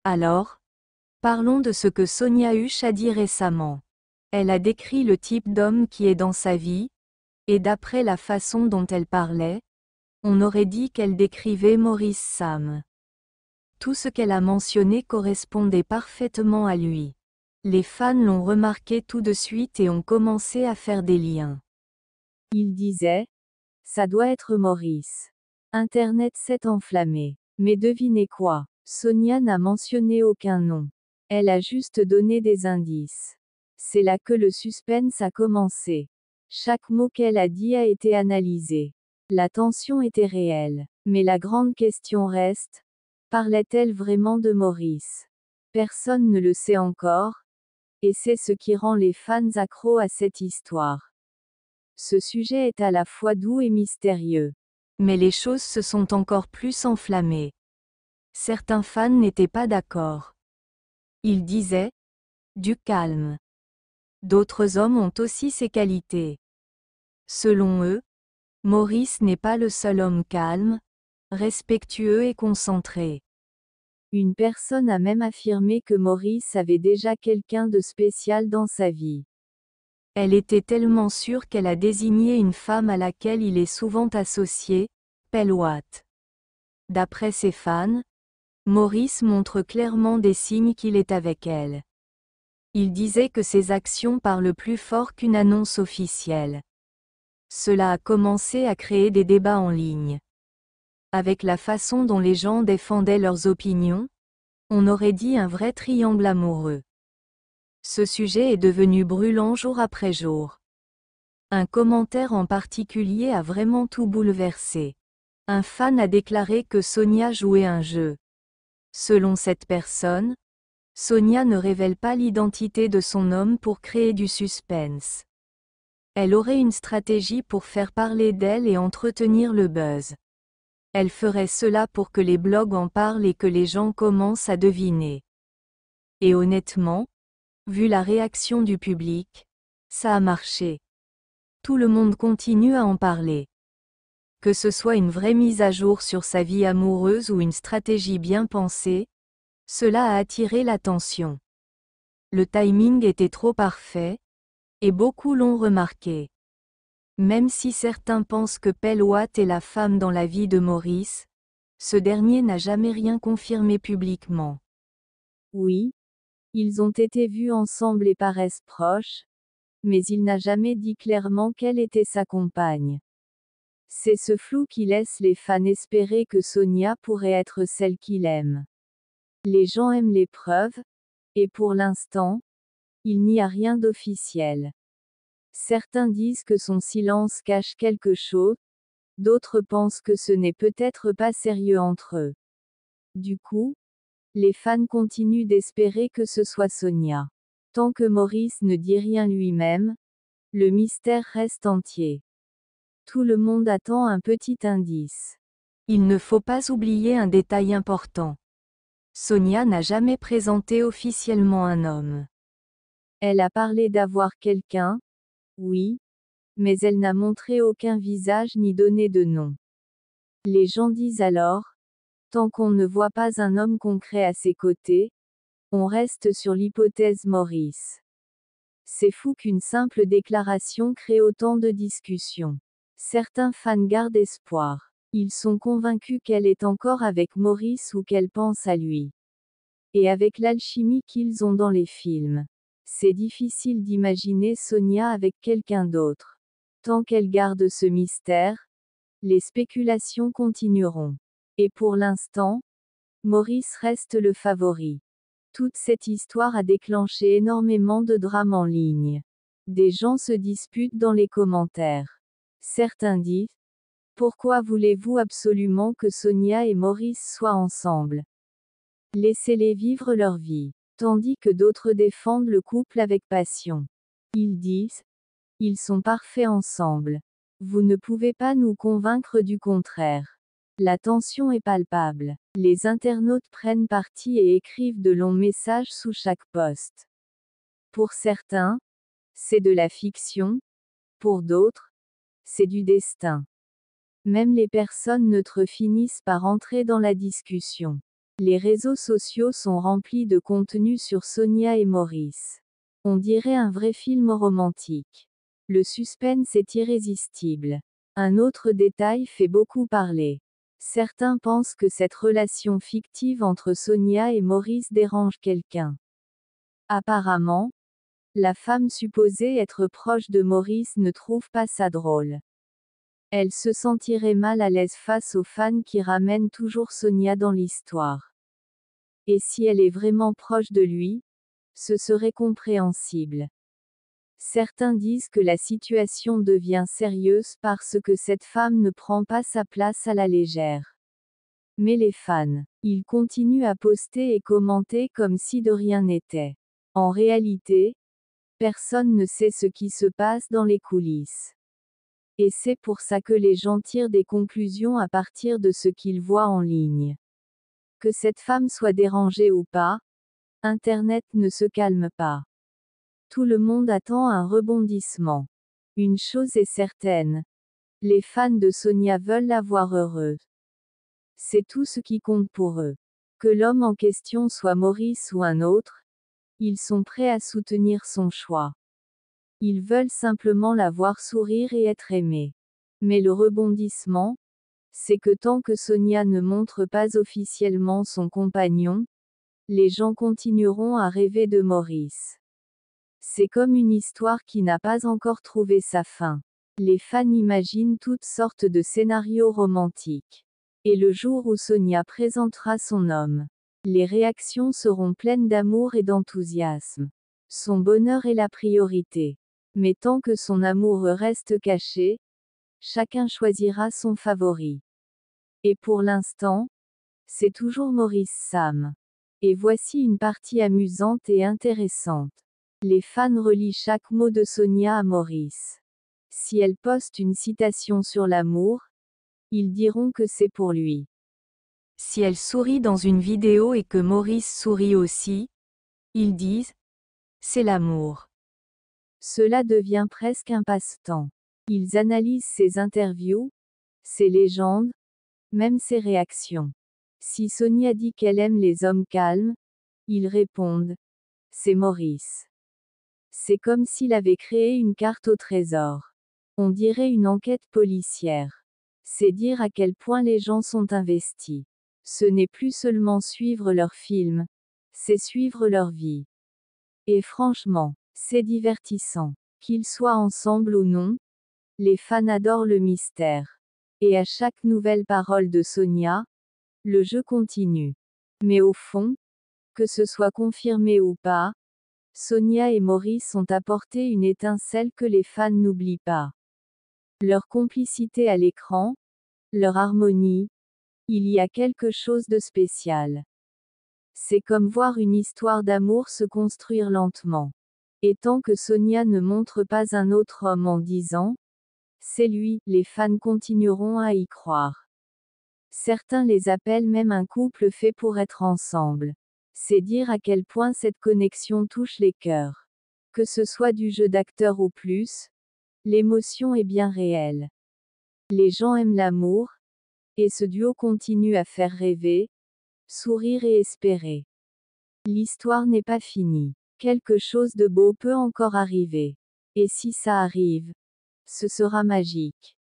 Alors, parlons de ce que Sonia Husch a dit récemment. Elle a décrit le type d'homme qui est dans sa vie, et d'après la façon dont elle parlait, on aurait dit qu'elle décrivait Maurice Sam. Tout ce qu'elle a mentionné correspondait parfaitement à lui. Les fans l'ont remarqué tout de suite et ont commencé à faire des liens. Il disait, ça doit être Maurice. Internet s'est enflammé. Mais devinez quoi? Sonia n'a mentionné aucun nom. Elle a juste donné des indices. C'est là que le suspense a commencé. Chaque mot qu'elle a dit a été analysé. La tension était réelle. Mais la grande question reste, parlait-elle vraiment de Maurice? Personne ne le sait encore, et c'est ce qui rend les fans accros à cette histoire. Ce sujet est à la fois doux et mystérieux. Mais les choses se sont encore plus enflammées. Certains fans n'étaient pas d'accord. Ils disaient « du calme ». D'autres hommes ont aussi ces qualités. Selon eux, Maurice n'est pas le seul homme calme, respectueux et concentré. Une personne a même affirmé que Maurice avait déjà quelqu'un de spécial dans sa vie. Elle était tellement sûre qu'elle a désigné une femme à laquelle il est souvent associé, Pelle Watt. D'après ses fans, Maurice montre clairement des signes qu'il est avec elle. Il disait que ses actions parlent plus fort qu'une annonce officielle. Cela a commencé à créer des débats en ligne. Avec la façon dont les gens défendaient leurs opinions, on aurait dit un vrai triangle amoureux. Ce sujet est devenu brûlant jour après jour. Un commentaire en particulier a vraiment tout bouleversé. Un fan a déclaré que Sonia jouait un jeu. Selon cette personne, Sonia ne révèle pas l'identité de son homme pour créer du suspense. Elle aurait une stratégie pour faire parler d'elle et entretenir le buzz. Elle ferait cela pour que les blogs en parlent et que les gens commencent à deviner. Et honnêtement, vu la réaction du public, ça a marché. Tout le monde continue à en parler. Que ce soit une vraie mise à jour sur sa vie amoureuse ou une stratégie bien pensée, cela a attiré l'attention. Le timing était trop parfait, et beaucoup l'ont remarqué. Même si certains pensent que Pelle Watt est la femme dans la vie de Maurice, ce dernier n'a jamais rien confirmé publiquement. Oui, ils ont été vus ensemble et paraissent proches, mais il n'a jamais dit clairement quelle était sa compagne. C'est ce flou qui laisse les fans espérer que Sonia pourrait être celle qu'il aime. Les gens aiment les preuves, et pour l'instant, il n'y a rien d'officiel. Certains disent que son silence cache quelque chose, d'autres pensent que ce n'est peut-être pas sérieux entre eux. Du coup, les fans continuent d'espérer que ce soit Sonia. Tant que Maurice ne dit rien lui-même, le mystère reste entier. Tout le monde attend un petit indice. Il ne faut pas oublier un détail important. Sonia n'a jamais présenté officiellement un homme. Elle a parlé d'avoir quelqu'un, oui, mais elle n'a montré aucun visage ni donné de nom. Les gens disent alors, tant qu'on ne voit pas un homme concret à ses côtés, on reste sur l'hypothèse Maurice. C'est fou qu'une simple déclaration crée autant de discussions. Certains fans gardent espoir. Ils sont convaincus qu'elle est encore avec Maurice ou qu'elle pense à lui. Et avec l'alchimie qu'ils ont dans les films, c'est difficile d'imaginer Sonia avec quelqu'un d'autre. Tant qu'elle garde ce mystère, les spéculations continueront. Et pour l'instant, Maurice reste le favori. Toute cette histoire a déclenché énormément de drames en ligne. Des gens se disputent dans les commentaires. Certains disent, pourquoi voulez-vous absolument que Sonia et Maurice soient ensemble? Laissez-les vivre leur vie. Tandis que d'autres défendent le couple avec passion. Ils disent, ils sont parfaits ensemble. Vous ne pouvez pas nous convaincre du contraire. La tension est palpable. Les internautes prennent parti et écrivent de longs messages sous chaque post. Pour certains, c'est de la fiction. Pour d'autres, c'est du destin. Même les personnes neutres finissent par entrer dans la discussion. Les réseaux sociaux sont remplis de contenu sur Sonia et Maurice. On dirait un vrai film romantique. Le suspense est irrésistible. Un autre détail fait beaucoup parler. Certains pensent que cette relation fictive entre Sonia et Maurice dérange quelqu'un. Apparemment, la femme supposée être proche de Maurice ne trouve pas ça drôle. Elle se sentirait mal à l'aise face aux fans qui ramènent toujours Sonia dans l'histoire. Et si elle est vraiment proche de lui, ce serait compréhensible. Certains disent que la situation devient sérieuse parce que cette femme ne prend pas sa place à la légère. Mais les fans, ils continuent à poster et commenter comme si de rien n'était. En réalité, personne ne sait ce qui se passe dans les coulisses. Et c'est pour ça que les gens tirent des conclusions à partir de ce qu'ils voient en ligne. Que cette femme soit dérangée ou pas, Internet ne se calme pas. Tout le monde attend un rebondissement. Une chose est certaine. Les fans de Sonia veulent la voir heureuse. C'est tout ce qui compte pour eux. Que l'homme en question soit Maurice ou un autre, ils sont prêts à soutenir son choix. Ils veulent simplement la voir sourire et être aimée. Mais le rebondissement, c'est que tant que Sonia ne montre pas officiellement son compagnon, les gens continueront à rêver de Maurice. C'est comme une histoire qui n'a pas encore trouvé sa fin. Les fans imaginent toutes sortes de scénarios romantiques. Et le jour où Sonia présentera son homme, les réactions seront pleines d'amour et d'enthousiasme. Son bonheur est la priorité. Mais tant que son amour reste caché, chacun choisira son favori. Et pour l'instant, c'est toujours Maurice Sam. Et voici une partie amusante et intéressante. Les fans relient chaque mot de Sonia à Maurice. Si elle poste une citation sur l'amour, ils diront que c'est pour lui. Si elle sourit dans une vidéo et que Maurice sourit aussi, ils disent « c'est l'amour ». Cela devient presque un passe-temps. Ils analysent ses interviews, ses légendes, même ses réactions. Si Sonia dit qu'elle aime les hommes calmes, ils répondent « c'est Maurice ». C'est comme s'il avait créé une carte au trésor. On dirait une enquête policière. C'est dire à quel point les gens sont investis. Ce n'est plus seulement suivre leur film, c'est suivre leur vie. Et franchement, c'est divertissant. Qu'ils soient ensemble ou non, les fans adorent le mystère. Et à chaque nouvelle parole de Sonia, le jeu continue. Mais au fond, que ce soit confirmé ou pas, Sonia et Maurice ont apporté une étincelle que les fans n'oublient pas. Leur complicité à l'écran, leur harmonie, il y a quelque chose de spécial. C'est comme voir une histoire d'amour se construire lentement. Et tant que Sonia ne montre pas un autre homme en disant « c'est lui », les fans continueront à y croire. Certains les appellent même un couple fait pour être ensemble. C'est dire à quel point cette connexion touche les cœurs. Que ce soit du jeu d'acteur ou plus, l'émotion est bien réelle. Les gens aiment l'amour, et ce duo continue à faire rêver, sourire et espérer. L'histoire n'est pas finie. Quelque chose de beau peut encore arriver. Et si ça arrive, ce sera magique.